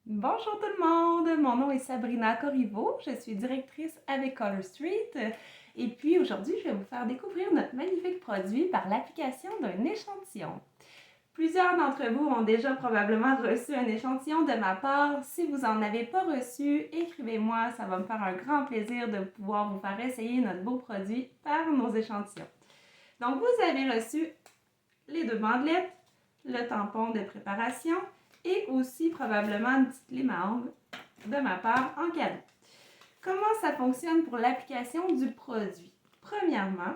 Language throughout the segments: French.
Bonjour tout le monde, mon nom est Sabrina Corriveau, je suis directrice avec Color Street et puis aujourd'hui je vais vous faire découvrir notre magnifique produit par l'application d'un échantillon. Plusieurs d'entre vous ont déjà probablement reçu un échantillon de ma part. Si vous n'en avez pas reçu, écrivez-moi, ça va me faire un grand plaisir de pouvoir vous faire essayer notre beau produit par nos échantillons. Donc vous avez reçu les deux bandelettes, le tampon de préparation et aussi probablement une petite lime à ongles de ma part en cadeau. Comment ça fonctionne pour l'application du produit? Premièrement,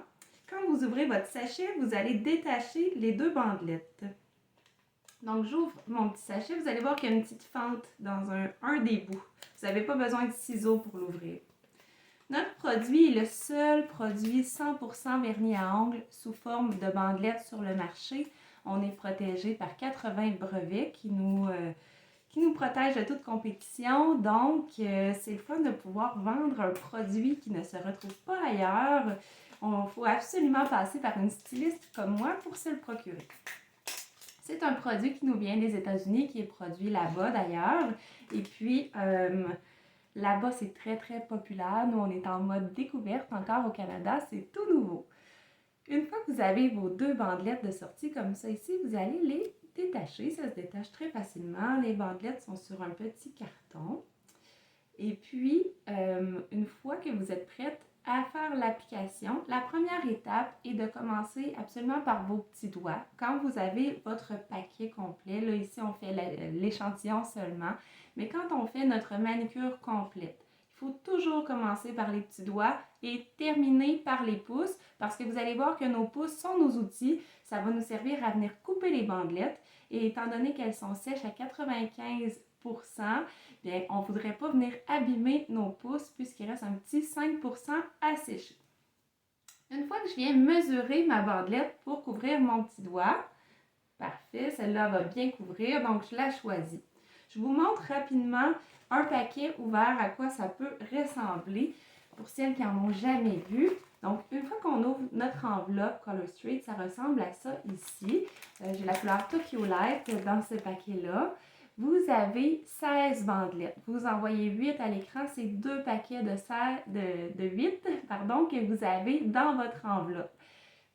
quand vous ouvrez votre sachet, vous allez détacher les deux bandelettes. Donc, j'ouvre mon petit sachet, vous allez voir qu'il y a une petite fente dans un des bouts. Vous n'avez pas besoin de ciseaux pour l'ouvrir. Notre produit est le seul produit 100% vernis à ongles sous forme de bandelettes sur le marché. On est protégé par 80 brevets qui nous protègent de toute compétition. Donc, c'est le fun de pouvoir vendre un produit qui ne se retrouve pas ailleurs. Il faut absolument passer par une styliste comme moi pour se le procurer. C'est un produit qui nous vient des États-Unis, qui est produit là-bas d'ailleurs. Et puis, là-bas, c'est très, très populaire. Nous, on est en mode découverte encore au Canada. C'est tout nouveau. Une fois que vous avez vos deux bandelettes de sortie comme ça ici, vous allez les détacher. Ça se détache très facilement. Les bandelettes sont sur un petit carton. Et puis, une fois que vous êtes prête à faire l'application, la première étape est de commencer absolument par vos petits doigts. Quand vous avez votre paquet complet, là ici on fait l'échantillon seulement, mais quand on fait notre manucure complète, il faut toujours commencer par les petits doigts et terminer par les pouces parce que vous allez voir que nos pouces sont nos outils. Ça va nous servir à venir couper les bandelettes et étant donné qu'elles sont sèches à 95%, bien, on ne voudrait pas venir abîmer nos pouces puisqu'il reste un petit 5% à sécher. Une fois que je viens mesurer ma bandelette pour couvrir mon petit doigt, parfait, celle-là va bien couvrir, donc je la choisis. Je vous montre rapidement un paquet ouvert à quoi ça peut ressembler pour celles qui n'en ont jamais vu. Donc, une fois qu'on ouvre notre enveloppe Color Street, ça ressemble à ça ici. J'ai la couleur Tokyo Light dans ce paquet-là. Vous avez 16 bandelettes. Vous en voyez 8 à l'écran. C'est deux paquets de 8 que vous avez dans votre enveloppe.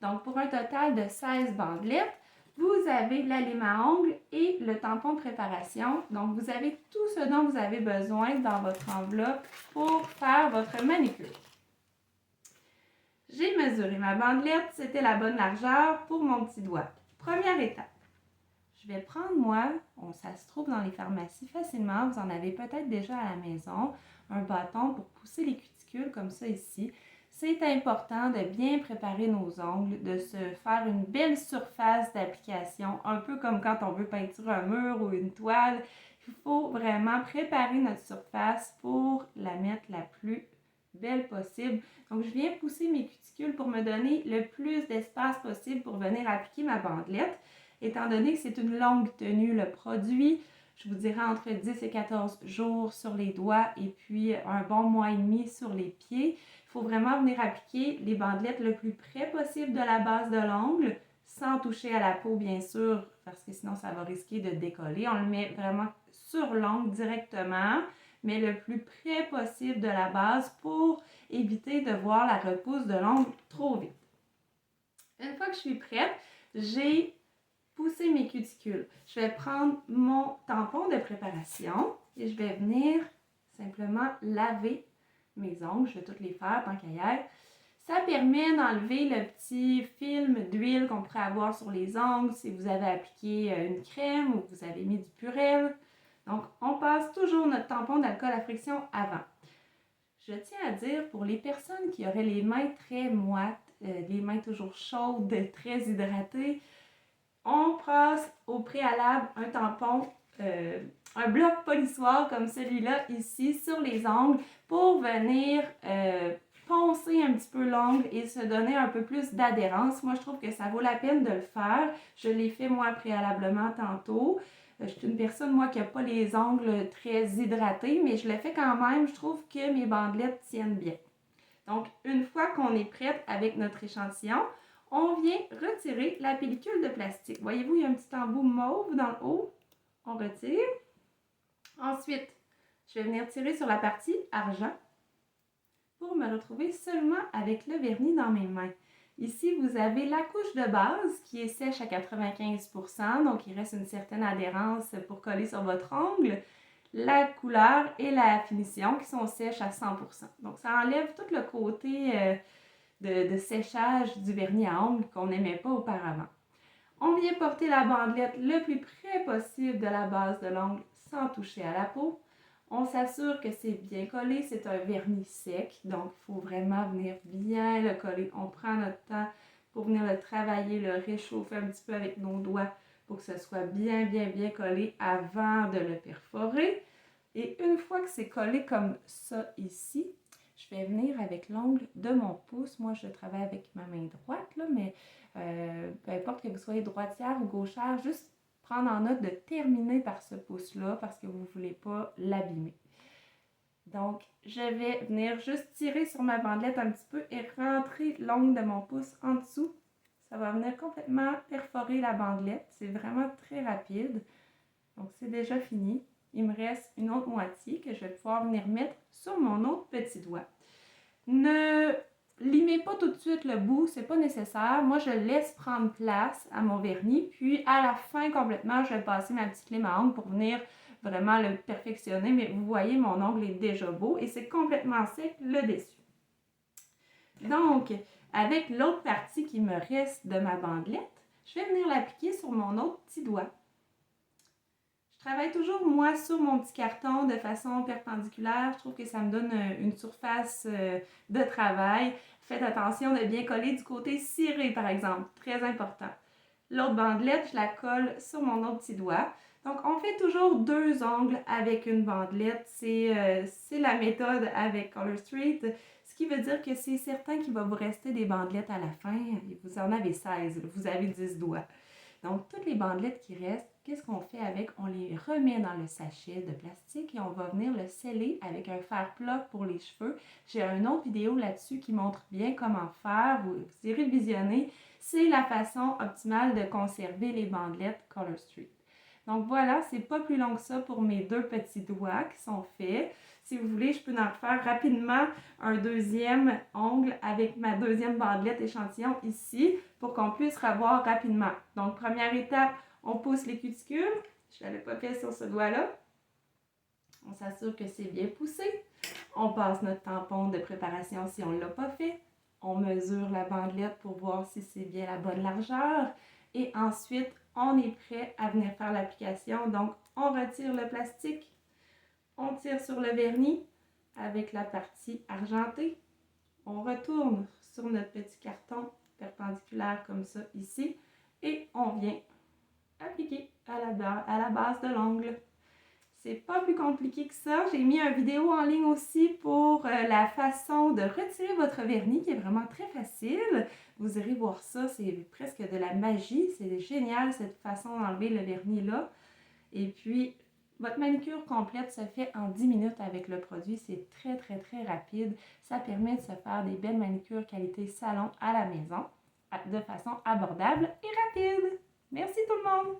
Donc, pour un total de 16 bandelettes, vous avez la lime à ongles et le tampon de préparation. Donc, vous avez tout ce dont vous avez besoin dans votre enveloppe pour faire votre manucure. J'ai mesuré ma bandelette, c'était la bonne largeur pour mon petit doigt. Première étape. Je vais prendre, moi, ça se trouve dans les pharmacies facilement, vous en avez peut-être déjà à la maison, un bâton pour pousser les cuticules comme ça ici. C'est important de bien préparer nos ongles, de se faire une belle surface d'application, un peu comme quand on veut peinturer un mur ou une toile. Il faut vraiment préparer notre surface pour la mettre la plus belle possible. Donc, je viens pousser mes cuticules pour me donner le plus d'espace possible pour venir appliquer ma bandelette. Étant donné que c'est une longue tenue, le produit, je vous dirais entre 10 et 14 jours sur les doigts et puis un bon mois et demi sur les pieds. Il faut vraiment venir appliquer les bandelettes le plus près possible de la base de l'ongle, sans toucher à la peau bien sûr, parce que sinon ça va risquer de décoller. On le met vraiment sur l'ongle directement, mais le plus près possible de la base pour éviter de voir la repousse de l'ongle trop vite. Une fois que je suis prête, j'ai poussé mes cuticules. Je vais prendre mon tampon de préparation et je vais venir simplement laver mes ongles. Je vais toutes les faire tant qu'à y être. Ça permet d'enlever le petit film d'huile qu'on pourrait avoir sur les ongles si vous avez appliqué une crème ou vous avez mis du Purell. Donc, on passe toujours notre tampon d'alcool à friction avant. Je tiens à dire, pour les personnes qui auraient les mains très moites, les mains toujours chaudes, très hydratées, on passe au préalable un tampon, un bloc polissoir comme celui-là ici sur les ongles pour venir poncer un petit peu l'ongle et se donner un peu plus d'adhérence. Moi, je trouve que ça vaut la peine de le faire. Je l'ai fait moi préalablement tantôt. Je suis une personne, moi, qui n'a pas les ongles très hydratés, mais je le fais quand même. Je trouve que mes bandelettes tiennent bien. Donc, une fois qu'on est prête avec notre échantillon, on vient retirer la pellicule de plastique. Voyez-vous, il y a un petit embout mauve dans le haut. On retire. Ensuite, je vais venir tirer sur la partie argent pour me retrouver seulement avec le vernis dans mes mains. Ici, vous avez la couche de base qui est sèche à 95%, donc il reste une certaine adhérence pour coller sur votre ongle. La couleur et la finition qui sont sèches à 100%. Donc, ça enlève tout le côté de séchage du vernis à ongles qu'on n'aimait pas auparavant. On vient porter la bandelette le plus près possible de la base de l'ongle sans toucher à la peau. On s'assure que c'est bien collé, c'est un vernis sec, donc il faut vraiment venir bien le coller. On prend notre temps pour venir le travailler, le réchauffer un petit peu avec nos doigts pour que ce soit bien collé avant de le perforer. Et une fois que c'est collé comme ça ici, je vais venir avec l'ongle de mon pouce. Moi, je travaille avec ma main droite, là, mais peu importe que vous soyez droitière ou gauchère, juste prendre en note de terminer par ce pouce-là parce que vous ne voulez pas l'abîmer. Donc, je vais venir juste tirer sur ma bandelette un petit peu et rentrer l'ongle de mon pouce en dessous. Ça va venir complètement perforer la bandelette. C'est vraiment très rapide. Donc, c'est déjà fini. Il me reste une autre moitié que je vais pouvoir venir mettre sur mon autre petit doigt. Ne limez pas tout de suite le bout, c'est pas nécessaire. Moi, je laisse prendre place à mon vernis, puis à la fin complètement, je vais passer ma petite lime à ongles pour venir vraiment le perfectionner. Mais vous voyez, mon ongle est déjà beau et c'est complètement sec le dessus. Donc, avec l'autre partie qui me reste de ma bandelette, je vais venir l'appliquer sur mon autre petit doigt. Je travaille toujours, moi, sur mon petit carton de façon perpendiculaire. Je trouve que ça me donne une surface de travail. Faites attention de bien coller du côté ciré, par exemple. Très important. L'autre bandelette, je la colle sur mon autre petit doigt. Donc, on fait toujours 2 ongles avec une bandelette. C'est la méthode avec Color Street. Ce qui veut dire que c'est certain qu'il va vous rester des bandelettes à la fin. Vous en avez 16, vous avez 10 doigts. Donc, toutes les bandelettes qui restent, qu'est-ce qu'on fait avec? On les remet dans le sachet de plastique et on va venir le sceller avec un fer plat pour les cheveux. J'ai une autre vidéo là-dessus qui montre bien comment faire. Vous irez le visionner. C'est la façon optimale de conserver les bandelettes Color Street. Donc voilà, c'est pas plus long que ça pour mes 2 petits doigts qui sont faits. Si vous voulez, je peux en refaire rapidement un deuxième ongle avec ma deuxième bandelette échantillon ici pour qu'on puisse revoir rapidement. Donc, première étape, on pousse les cuticules. Je ne l'avais pas fait sur ce doigt-là. On s'assure que c'est bien poussé. On passe notre tampon de préparation si on ne l'a pas fait. On mesure la bandelette pour voir si c'est bien la bonne largeur. Et ensuite, on est prêt à venir faire l'application. Donc, on retire le plastique. On tire sur le vernis avec la partie argentée. On retourne sur notre petit carton perpendiculaire comme ça ici et on vient appliquer à la base de l'ongle. C'est pas plus compliqué que ça. J'ai mis une vidéo en ligne aussi pour la façon de retirer votre vernis qui est vraiment très facile. Vous irez voir ça, c'est presque de la magie. C'est génial cette façon d'enlever le vernis là. Et puis, votre manicure complète se fait en 10 minutes avec le produit. C'est très rapide. Ça permet de se faire des belles manicures qualité salon à la maison de façon abordable et rapide. Merci tout le monde!